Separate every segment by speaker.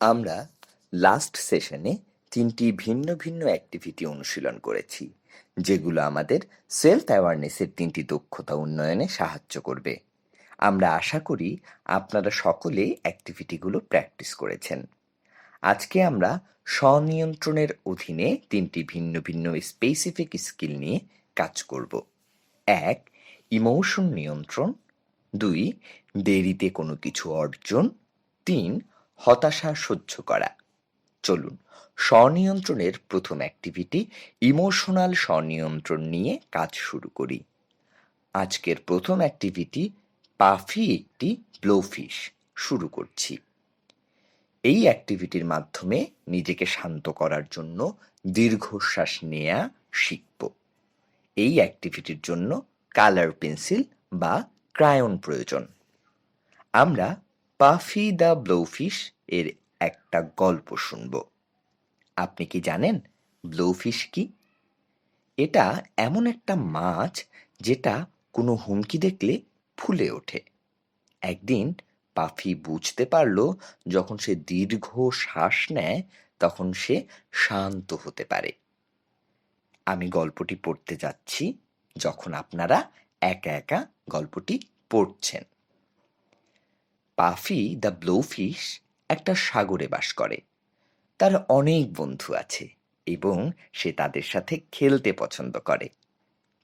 Speaker 1: আমরা লাস্ট সেশনে ৩টি ভিন্ন ভিন্ন অ্যাক্টিভিটি অনুশীলন করেছি, যেগুলো আমাদের সেলফ অ্যাওয়ারনেসের ৩টি দক্ষতা উন্নয়নে সাহায্য করবে। আমরা আশা করি আপনারা সকলে অ্যাক্টিভিটিগুলো প্র্যাকটিস করেছেন। আজকে আমরা স্বনিয়ন্ত্রণের অধীনে ৩টি ভিন্ন ভিন্ন স্পেসিফিক স্কিল নিয়ে কাজ করব। ১. ইমোশন নিয়ন্ত্রণ। ২. দেরিতে কোনো কিছু অর্জন। ৩. হতাশা সহ্য করা। চলুন স্বনিয়ন্ত্রণের প্রথম অ্যাক্টিভিটি ইমোশনাল স্বনিয়ন্ত্রণ নিয়ে কাজ শুরু করি। আজকের প্রথম অ্যাক্টিভিটি পাফি একটি ব্লোফিশ শুরু করছি। এই অ্যাক্টিভিটির মাধ্যমে নিজেকে শান্ত করার জন্য দীর্ঘশ্বাস নেওয়া শিখব। এই অ্যাক্টিভিটির জন্য কালার পেন্সিল বা ক্রায়ন প্রয়োজন। আমরা পাফি দ্য ব্লোফিশ এর একটা গল্প শুনব। আপনি কি জানেন ব্লোফিশ কি? এটা এমন একটা মাছ যেটা কোনো হুমকি দেখলে ফুলে ওঠে। একদিন পাফি বুঝতে পারল যখন সে দীর্ঘ শ্বাস নেয় তখন সে শান্ত হতে পারে। আমি গল্পটি পড়তে যাচ্ছি যখন আপনারা একা একা গল্পটি পড়ছেন। পাফি দ্য ব্লোফিশ একটা সাগরে বাস করে। তার অনেক বন্ধু আছে এবং সে তাদের সাথে খেলতে পছন্দ করে।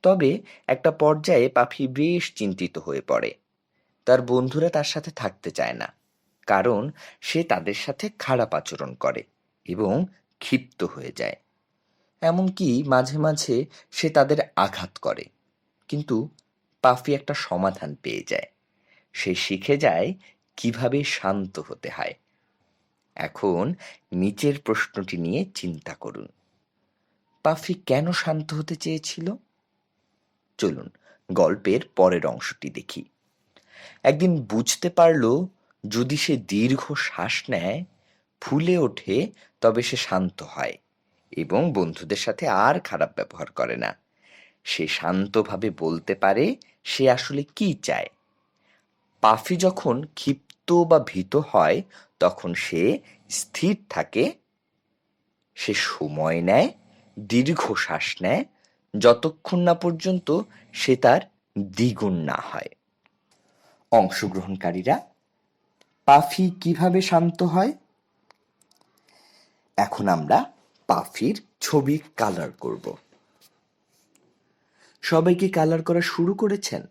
Speaker 1: তবে একটা পর্যায়ে পাফি বেশ চিন্তিত হয়ে পড়ে। তার বন্ধুরা তার সাথে থাকতে চায় না, কারণ সে তাদের সাথে খারাপ আচরণ করে এবং ক্ষিপ্ত হয়ে যায়। এমনকি মাঝে মাঝে সে তাদের আঘাত করে। কিন্তু পাফি একটা সমাধান পেয়ে যায়। সে শিখে যায় কিভাবে শান্ত হতে হয়। এখন নিচের প্রশ্নটি নিয়ে চিন্তা করুন। পাফি কেন শান্ত হতে চেয়েছিল? চলুন গল্পের পরের অংশটি দেখি। একদিন বুঝতে পারল যদি সে দীর্ঘ শ্বাস নেয়, ফুলে ওঠে, তবে সে শান্ত হয় এবং বন্ধুদের সাথে আর খারাপ ব্যবহার করে না। সে শান্তভাবে বলতে পারে সে আসলে কি চায়। পাফি যখন ক্ষিপ্ত বা ভীত হয় তখন সে স্থির থাকে, সে সময় নেয়, দীর্ঘ শ্বাস নেয়, যতক্ষণ না পর্যন্ত সে তার দ্বিগুণ না হয়। অংশগ্রহণকারীরা, পাফি কিভাবে শান্ত হয়? এখন আমরা পাফির ছবি কালার করব। সবাই কি কালার করা শুরু করেছেন?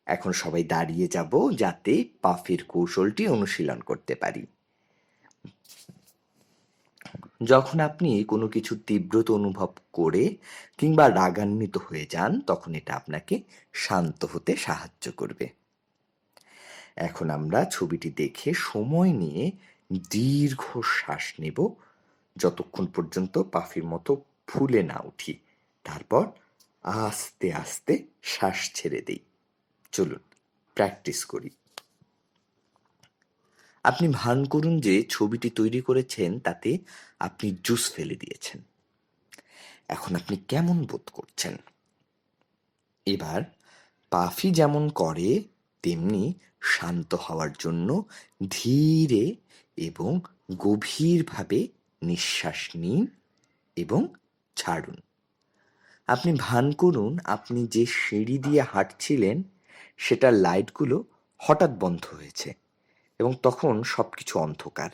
Speaker 1: এখন সবাই দাঁড়িয়ে যাব যাতে পাফির কৌশলটি অনুশীলন করতে পারি। যখন আপনি কোনো কিছুর তীব্রতা অনুভব করে কিংবা রাগান্বিত হয়ে যান, তখন এটা আপনাকে শান্ত হতে সাহায্য করবে। এখন আমরা ছবিটি দেখে সময় নিয়ে দীর্ঘ শ্বাস নেব যতক্ষণ পর্যন্ত পাফির মতো ফুলে না উঠি। তারপর আস্তে আস্তে শ্বাস ছেড়ে দেই। চলুন প্র্যাকটিস করি। আপনি ভান করুন যে ছবিটি তৈরি করেছেন তাতে আপনি জুস ফেলে দিয়েছেন। এখন আপনি কেমন বোধ করছেন? এবার পাফি যেমন করে তেমনি শান্ত হওয়ার জন্য ধীরে এবং গভীরভাবে নিঃশ্বাস নিন এবং ছাড়ুন। আপনি ভান করুন আপনি যে সিঁড়ি দিয়ে হাঁটছিলেন সেটার লাইটগুলো হঠাৎ বন্ধ হয়েছে এবং তখন সবকিছু অন্ধকার।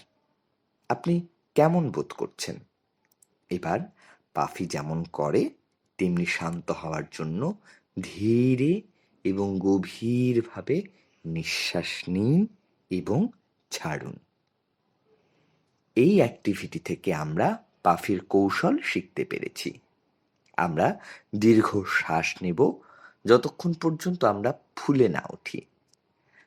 Speaker 1: আপনি কেমন বোধ করছেন? এবার পাফি যেমন করে তেমনি শান্ত হওয়ার জন্য ধীরে এবং গভীরভাবে নিঃশ্বাস নিন এবং ছাড়ুন। এই অ্যাক্টিভিটি থেকে আমরা পাফির কৌশল শিখতে পেরেছি। আমরা দীর্ঘ শ্বাস নেব যতক্ষণ পর্যন্ত আমরা ফুলে না উঠি।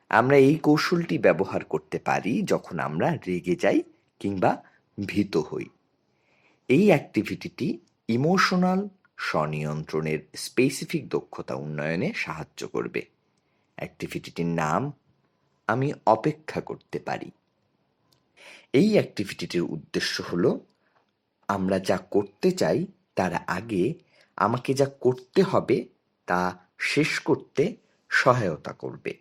Speaker 1: আমরা এই কৌশলটি ব্যবহার করতে পারি যখন আমরা রেগে যাই কিংবা ভীত হই। এই অ্যাক্টিভিটিটি ইমোশনাল স্বনিয়ন্ত্রণের স্পেসিফিক দক্ষতা উন্নয়নে সাহায্য করবে। অ্যাক্টিভিটিটির নাম আমি অপেক্ষা করতে পারি। এই অ্যাক্টিভিটিটির উদ্দেশ্য হলো আমরা যা করতে চাই তার আগে আমাকে যা করতে হবে তা শেষ করতে সহায়তা করবে।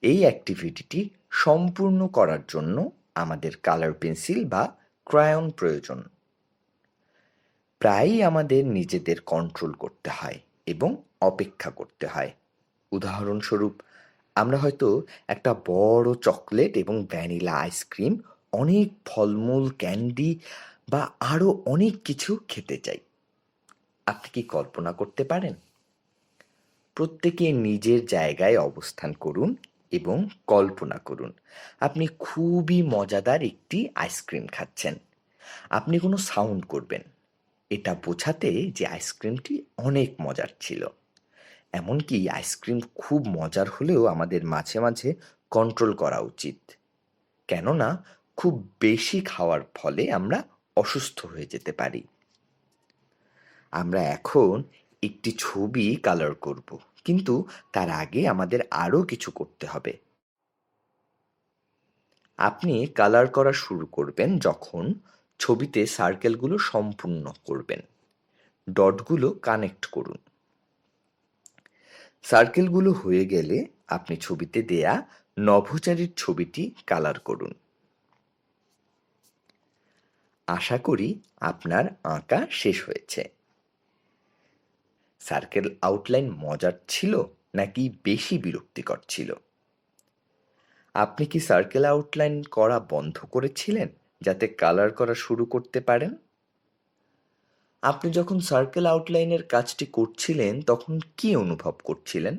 Speaker 1: এই অ্যাক্টিভিটিটি সম্পূর্ণ করার জন্য আমাদের কালার পেন্সিল বা ক্রায়ন প্রয়োজন। প্রায়ই আমাদের নিজেদের কন্ট্রোল করতে হয় এবং অপেক্ষা করতে হয়। উদাহরণস্বরূপ, আমরা হয়তো একটা বড় চকলেট এবং ভ্যানিলা আইসক্রিম, অনেক ফলমূল, ক্যান্ডি বা আরও অনেক কিছু খেতে চাই। আপনি কি কল্পনা করতে পারেন? প্রত্যেকে নিজের জায়গায় অবস্থান করুন এবং কল্পনা করুন আপনি খুবই মজাদার একটি আইসক্রিম খাচ্ছেন। আপনি কোনো সাউন্ড করবেন, এটা বোঝাতে যে আইসক্রিমটি অনেক মজার ছিল। এমনকি আইসক্রিম খুব মজার হলেও আমাদের মাঝে মাঝে কন্ট্রোল করা উচিত, কেননা খুব বেশি খাওয়ার ফলে আমরা অসুস্থ হয়ে যেতে পারি। আমরা এখন একটি ছবি কালার করব, কিন্তু তার আগে আমাদের আরও কিছু করতে হবে। আপনি কালার করা শুরু করবেন যখন ছবিতে সার্কেলগুলো সম্পূর্ণ করবেন। ডটগুলো কানেক্ট করুন। সার্কেলগুলো হয়ে গেলে আপনি ছবিতে দেয়া নভোচারীর ছবিটি কালার করুন। আশা করি আপনার আঁকা শেষ হয়েছে। সার্কেল আউটলাইন মজার ছিল নাকি বেশি বিরক্তিকর ছিল? আপনি কি সার্কেল আউটলাইন করা বন্ধ করেছিলেন যাতে কালার করা শুরু করতে পারেন? আপনি যখন সার্কেল আউটলাইনের কাজটি করছিলেন তখন কি অনুভব করছিলেন?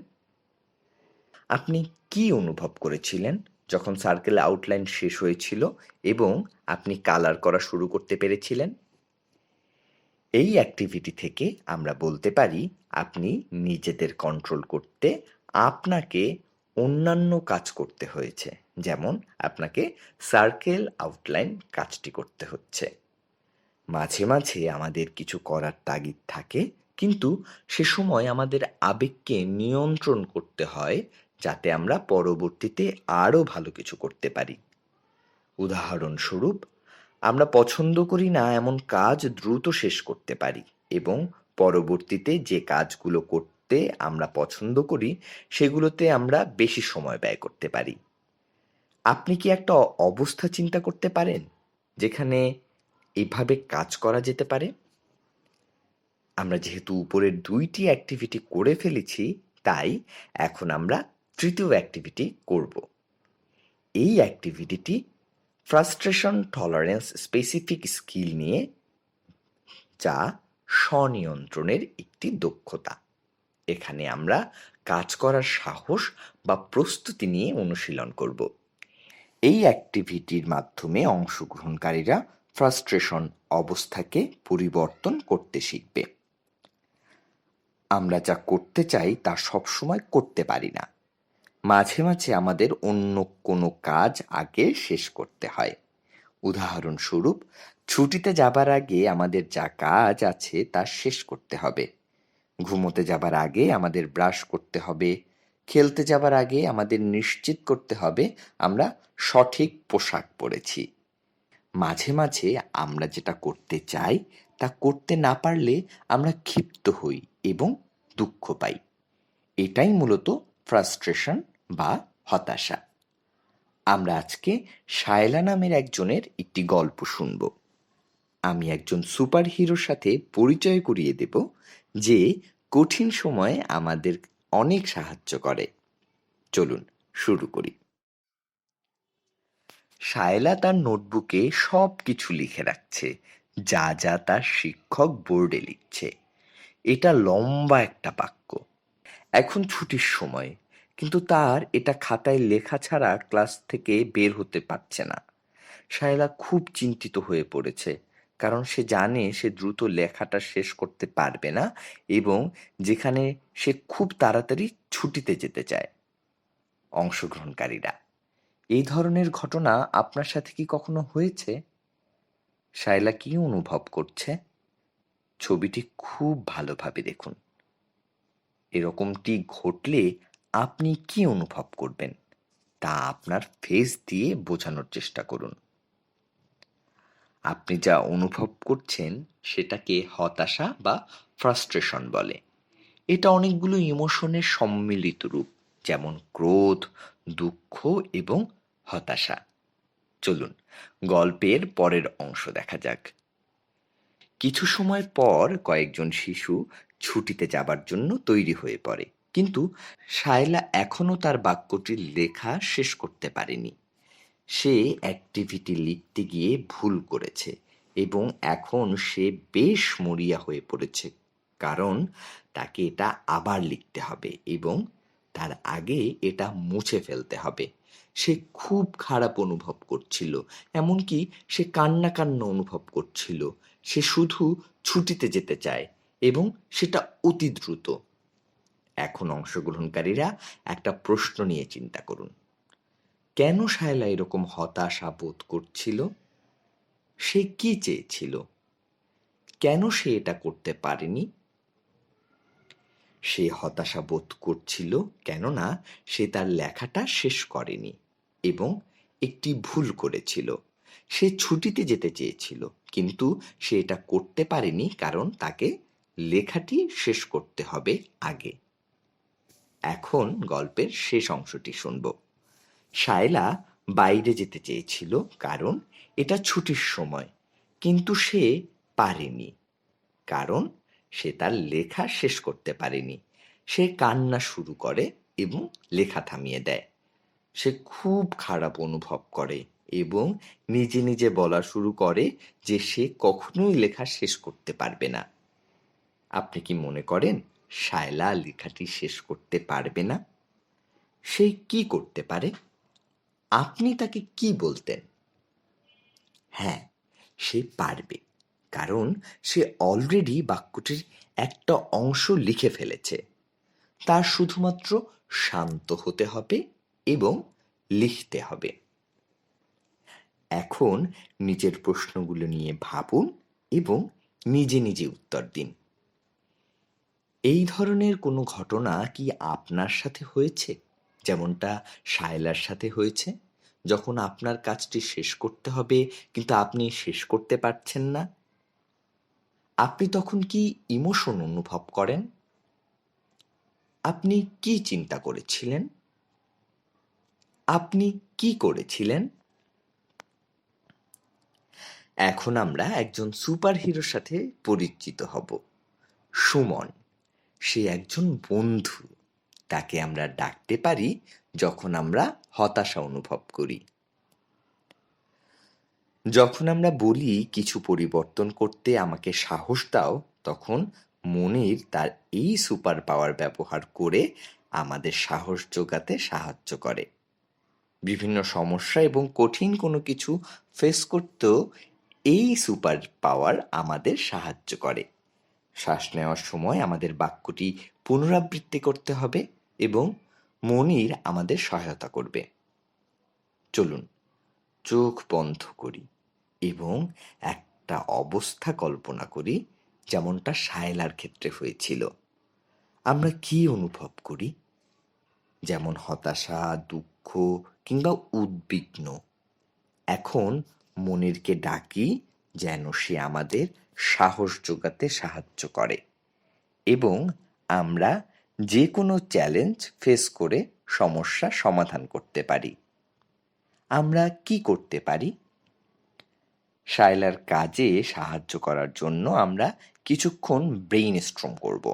Speaker 1: আপনি কি অনুভব করেছিলেন যখন সার্কেল আউটলাইন শেষ হয়েছিল এবং আপনি কালার করা শুরু করতে পেরেছিলেন? এই অ্যাক্টিভিটি থেকে আমরা বলতে পারি আপনি নিজেদের কন্ট্রোল করতে আপনাকে অন্যান্য কাজ করতে হয়েছে, যেমন আপনাকে সার্কেল আউটলাইন কাজটি করতে হচ্ছে। মাঝে মাঝে আমাদের কিছু করার তাগিদ থাকে, কিন্তু সে সময় আমাদের আবেগকে নিয়ন্ত্রণ করতে হয় যাতে আমরা পরবর্তীতে আরও ভালো কিছু করতে পারি। উদাহরণস্বরূপ, আমরা পছন্দ করি না এমন কাজ দ্রুত শেষ করতে পারি এবং পরবর্তীতে যে কাজগুলো করতে আমরা পছন্দ করি সেগুলোতে আমরা বেশি সময় ব্যয় করতে পারি। আপনি কি একটা অবস্থা চিন্তা করতে পারেন যেখানে এভাবে কাজ করা যেতে পারে? আমরা যেহেতু উপরের ২টি অ্যাক্টিভিটি করে ফেলেছি, তাই এখন আমরা তৃতীয় অ্যাক্টিভিটি করব। এই অ্যাক্টিভিটিটি ফ্রাস্ট্রেশন টলারেন্স স্পেসিফিক স্কিল নিয়ে, যা স্বনিয়ন্ত্রণের একটি দক্ষতা। এখানে আমরা কাজ করার সাহস বা প্রস্তুতি নিয়ে অনুশীলন করব। এই অ্যাক্টিভিটির মাধ্যমে অংশগ্রহণকারীরা ফ্রাস্ট্রেশন অবস্থাকে পরিবর্তন করতে শিখবে। আমরা যা করতে চাই তা সবসময় করতে পারি না। মাঝে মাঝে আমাদের অন্য কোনো কাজ আগে শেষ করতে হয়। উদাহরণস্বরূপ, ছুটিতে যাবার আগে আমাদের যা কাজ আছে তা শেষ করতে হবে। ঘুমোতে যাবার আগে আমাদের ব্রাশ করতে হবে। খেলতে যাবার আগে আমাদের নিশ্চিত করতে হবে আমরা সঠিক পোশাক পরেছি। মাঝে মাঝে আমরা যেটা করতে চাই তা করতে না পারলে আমরা ক্ষিপ্ত হই এবং দুঃখ পাই। এটাই মূলত ফ্রাস্ট্রেশন বা হতাশা। আমরা আজকে শায়লা নামের একজনের একটি গল্প শুনব। আমি একজন সুপার হিরোর সাথে পরিচয় করিয়ে দেব যে কঠিন সময়ে আমাদের অনেক সাহায্য করে। চলুন শুরু করি। শায়লা তার নোটবুকে সব কিছু লিখে রাখছে, যা যা তার শিক্ষক বোর্ডে লিখছে। এটা লম্বা একটা বাক্য। এখন ছুটির সময়, কিন্তু তার এটা খাতায় লেখা ছাড়া ক্লাস থেকে বের হতে পারছে না। শায়লা খুব চিন্তিত হয়ে পড়েছে, কারণ সে জানে সে দ্রুত লেখাটা শেষ করতে পারবে না এবং যেখানে সে খুব তাড়াতাড়ি ছুটিতে যেতে চায়। অংশগ্রহণকারীরা, এই ধরনের ঘটনা আপনার সাথে কি কখনো হয়েছে? শায়লা কি অনুভব করছে? ছবিটি খুব ভালোভাবে দেখুন। এরকমটি ঘটলে আপনি কি অনুভব করবেন তা আপনার ফেস দিয়ে বোঝানোর চেষ্টা করুন। আপনি যা অনুভব করছেন সেটাকে হতাশা বা ফ্রাস্ট্রেশন বলে। এটা অনেকগুলো ইমোশনের সম্মিলিত রূপ, যেমন ক্রোধ, দুঃখ এবং হতাশা। চলুন গল্পের পরের অংশ দেখা যাক। কিছু সময় পর কয়েকজন শিশু ছুটিতে যাবার জন্য তৈরি হয়ে পড়ে, কিন্তু শায়লা এখনো তার বাক্যটির লেখা শেষ করতে পারেনি। সে অ্যাক্টিভিটি লিখতে গিয়ে ভুল করেছে এবং এখন সে বেশ মরিয়া হয়ে পড়েছে, কারণ তাকে এটা আবার লিখতে হবে এবং তার আগে এটা মুছে ফেলতে হবে। সে খুব খারাপ অনুভব করছিল, এমনকি সে কান্না কান্না অনুভব করছিল। সে শুধু ছুটিতে যেতে চায় এবং সেটা অতি দ্রুত। এখন অংশগ্রহণকারীরা একটা প্রশ্ন নিয়ে চিন্তা করুন। কেন শায়লা এরকম হতাশা বোধ করছিল? সে কি চেয়েছিল? কেন সে এটা করতে পারেনি? সে হতাশা বোধ করছিল কেননা সে তার লেখাটা শেষ করেনি এবং একটি ভুল করেছিল। সে ছুটিতে যেতে চেয়েছিল, কিন্তু সে এটা করতে পারেনি কারণ তাকে লেখাটি শেষ করতে হবে আগে। এখন গল্পের শেষ অংশটি শুনব। শায়লা বাইরে যেতে চেয়েছিল কারণ এটা ছুটির সময়, কিন্তু সে পারেনি কারণ সে তার লেখা শেষ করতে পারেনি। সে কান্না শুরু করে এবং লেখা থামিয়ে দেয়। সে খুব খারাপ অনুভব করে এবং নিজে নিজে বলা শুরু করে যে সে কখনোই লেখা শেষ করতে পারবে না। আপনি কি মনে করেন শায়লা লেখাটি শেষ করতে পারবে না? সে কি করতে পারে? আপনি তাকে কি বলতেন? হ্যাঁ, সে পারবে, কারণ সে অলরেডি বাক্যটির একটা অংশ লিখে ফেলেছে। তার শুধুমাত্র শান্ত হতে হবে এবং লিখতে হবে। এখন নিজের প্রশ্নগুলো নিয়ে ভাবুন এবং নিজে নিজে উত্তর দিন। এই ধরনের কোনো ঘটনা কি আপনার সাথে হয়েছে, যেমনটা শায়লার সাথে হয়েছে? যখন আপনার কাজটি শেষ করতে হবে কিন্তু আপনি শেষ করতে পারছেন না, আপনি তখন কি ইমোশন অনুভব করেন? আপনি কি চিন্তা করেছিলেন? আপনি কি করেছিলেন? এখন আমরা একজন সুপার হিরোর সাথে পরিচিত হব, সুমন। সে একজন বন্ধু। তাকে আমরা ডাকতে পারি যখন আমরা হতাশা অনুভব করি। যখন আমরা বলি কিছু পরিবর্তন করতে আমাকে সাহস দাও, তখন মনির তার এই সুপার পাওয়ার ব্যবহার করে আমাদের সাহস জোগাতে সাহায্য করে। বিভিন্ন সমস্যা এবং কঠিন কোনো কিছু ফেস করতেও এই সুপার পাওয়ার আমাদের সাহায্য করে। শ্বাস নেওয়ার সময় আমাদের বাক্যটি পুনরাবৃত্তি করতে হবে এবং মনির আমাদের সহায়তা করবে। চলুন চোখ বন্ধ করি এবং একটা অবস্থা কল্পনা করি যেমনটা শায়লার ক্ষেত্রে হয়েছিল। আমরা কি অনুভব করি? যেমন হতাশা, দুঃখ কিংবা উদ্বিগ্ন। এখন মনিরকে ডাকি যেন সে আমাদের সাহস জোগাতে সাহায্য করে এবং আমরা যে কোনো চ্যালেঞ্জ ফেস করে সমস্যা সমাধান করতে পারি। আমরা কি করতে পারি? শায়লার কাজে সাহায্য করার জন্য আমরা কিছুক্ষণ ব্রেইনস্টর্ম করব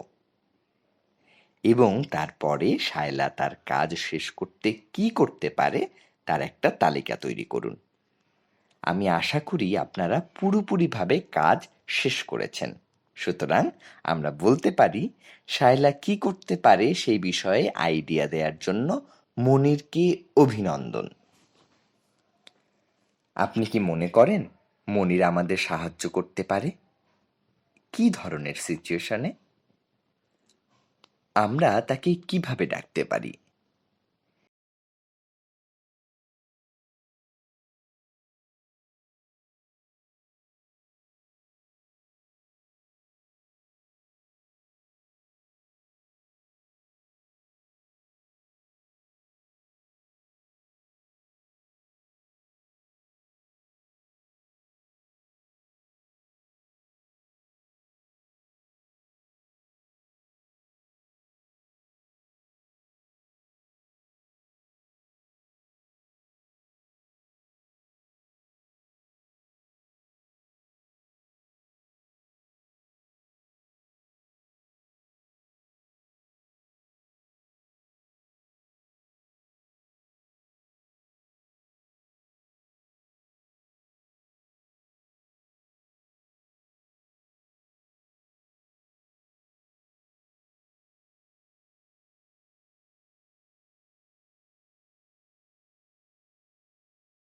Speaker 1: এবং তারপরে শায়লা তার কাজ শেষ করতে কি করতে পারে তার একটা তালিকা তৈরি করুন। আমি আশা করি আপনারা পুরোপুরিভাবে কাজ শেষ করেছেন। সুতরাং আমরা বলতে পারি শায়লা কি করতে পারে সেই বিষয়ে আইডিয়া দেওয়ার জন্য মনিরকে অভিনন্দন। আপনি কি মনে করেন মনির আমাদের সাহায্য করতে পারে? কি ধরনের সিচুয়েশনে? আমরা তাকে কিভাবে ডাকতে পারি?